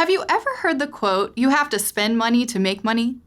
Have you ever heard the quote, "You have to spend money to make money"?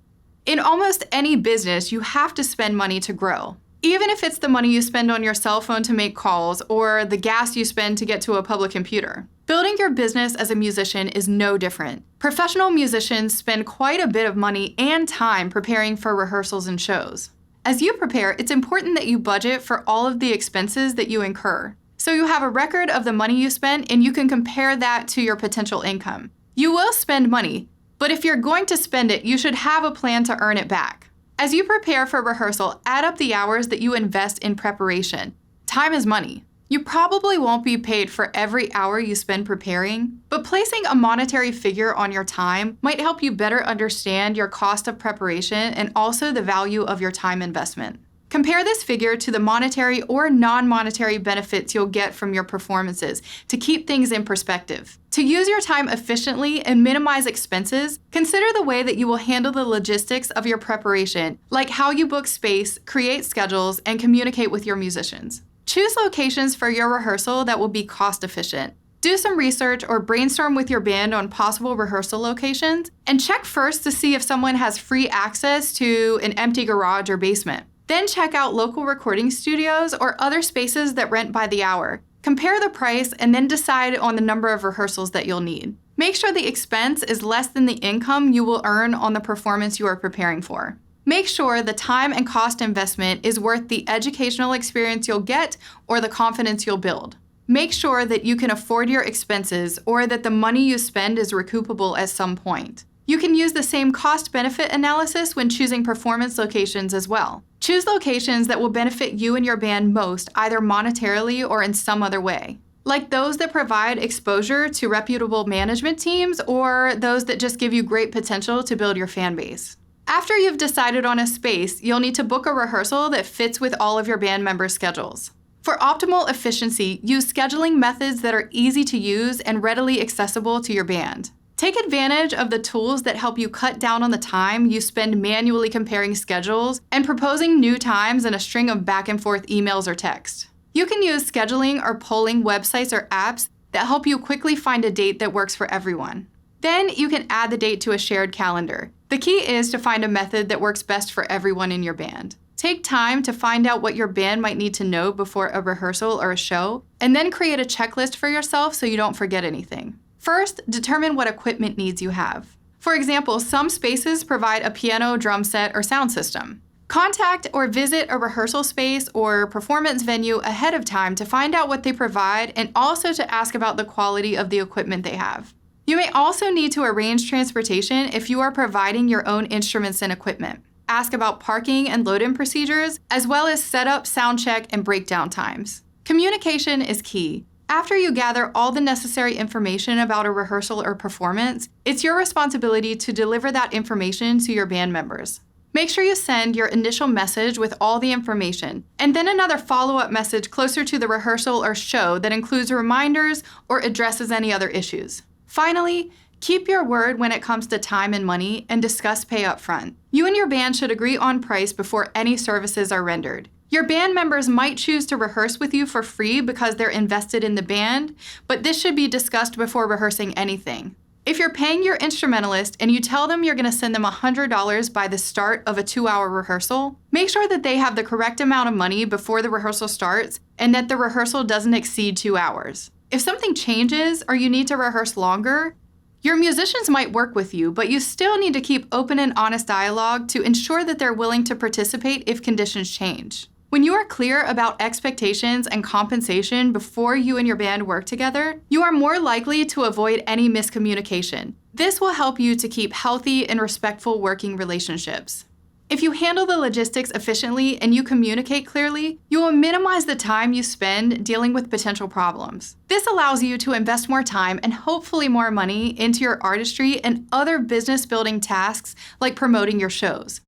In almost any business, you have to spend money to grow. Even if it's the money you spend on your cell phone to make calls or the gas you spend to get to a public computer. Building your business as a musician is no different. Professional musicians spend quite a bit of money and time preparing for rehearsals and shows. As you prepare, it's important that you budget for all of the expenses that you incur. So you have a record of the money you spend and you can compare that to your potential income. You will spend money, but if you're going to spend it, you should have a plan to earn it back. As you prepare for rehearsal, add up the hours that you invest in preparation. Time is money. You probably won't be paid for every hour you spend preparing, but placing a monetary figure on your time might help you better understand your cost of preparation and also the value of your time investment. Compare this figure to the monetary or non-monetary benefits you'll get from your performances to keep things in perspective. To use your time efficiently and minimize expenses, consider the way that you will handle the logistics of your preparation, like how you book space, create schedules, and communicate with your musicians. Choose locations for your rehearsal that will be cost efficient. Do some research or brainstorm with your band on possible rehearsal locations, and check first to see if someone has free access to an empty garage or basement. Then check out local recording studios or other spaces that rent by the hour. Compare the price and then decide on the number of rehearsals that you'll need. Make sure the expense is less than the income you will earn on the performance you are preparing for. Make sure the time and cost investment is worth the educational experience you'll get or the confidence you'll build. Make sure that you can afford your expenses or that the money you spend is recoupable at some point. You can use the same cost-benefit analysis when choosing performance locations as well. Choose locations that will benefit you and your band most, either monetarily or in some other way, like those that provide exposure to reputable management teams or those that just give you great potential to build your fan base. After you've decided on a space, you'll need to book a rehearsal that fits with all of your band members' schedules. For optimal efficiency, use scheduling methods that are easy to use and readily accessible to your band. Take advantage of the tools that help you cut down on the time you spend manually comparing schedules and proposing new times in a string of back and forth emails or text. You can use scheduling or polling websites or apps that help you quickly find a date that works for everyone. Then you can add the date to a shared calendar. The key is to find a method that works best for everyone in your band. Take time to find out what your band might need to know before a rehearsal or a show, and then create a checklist for yourself so you don't forget anything. First, determine what equipment needs you have. For example, some spaces provide a piano, drum set, or sound system. Contact or visit a rehearsal space or performance venue ahead of time to find out what they provide and also to ask about the quality of the equipment they have. You may also need to arrange transportation if you are providing your own instruments and equipment. Ask about parking and load-in procedures, as well as setup, sound check, and breakdown times. Communication is key. After you gather all the necessary information about a rehearsal or performance, it's your responsibility to deliver that information to your band members. Make sure you send your initial message with all the information, and then another follow-up message closer to the rehearsal or show that includes reminders or addresses any other issues. Finally, keep your word when it comes to time and money and discuss pay up front. You and your band should agree on price before any services are rendered. Your band members might choose to rehearse with you for free because they're invested in the band, but this should be discussed before rehearsing anything. If you're paying your instrumentalist and you tell them you're going to send them $100 by the start of a 2-hour rehearsal, make sure that they have the correct amount of money before the rehearsal starts and that the rehearsal doesn't exceed 2 hours. If something changes or you need to rehearse longer, your musicians might work with you, but you still need to keep open and honest dialogue to ensure that they're willing to participate if conditions change. When you are clear about expectations and compensation before you and your band work together, you are more likely to avoid any miscommunication. This will help you to keep healthy and respectful working relationships. If you handle the logistics efficiently and you communicate clearly, you will minimize the time you spend dealing with potential problems. This allows you to invest more time and hopefully more money into your artistry and other business building tasks like promoting your shows.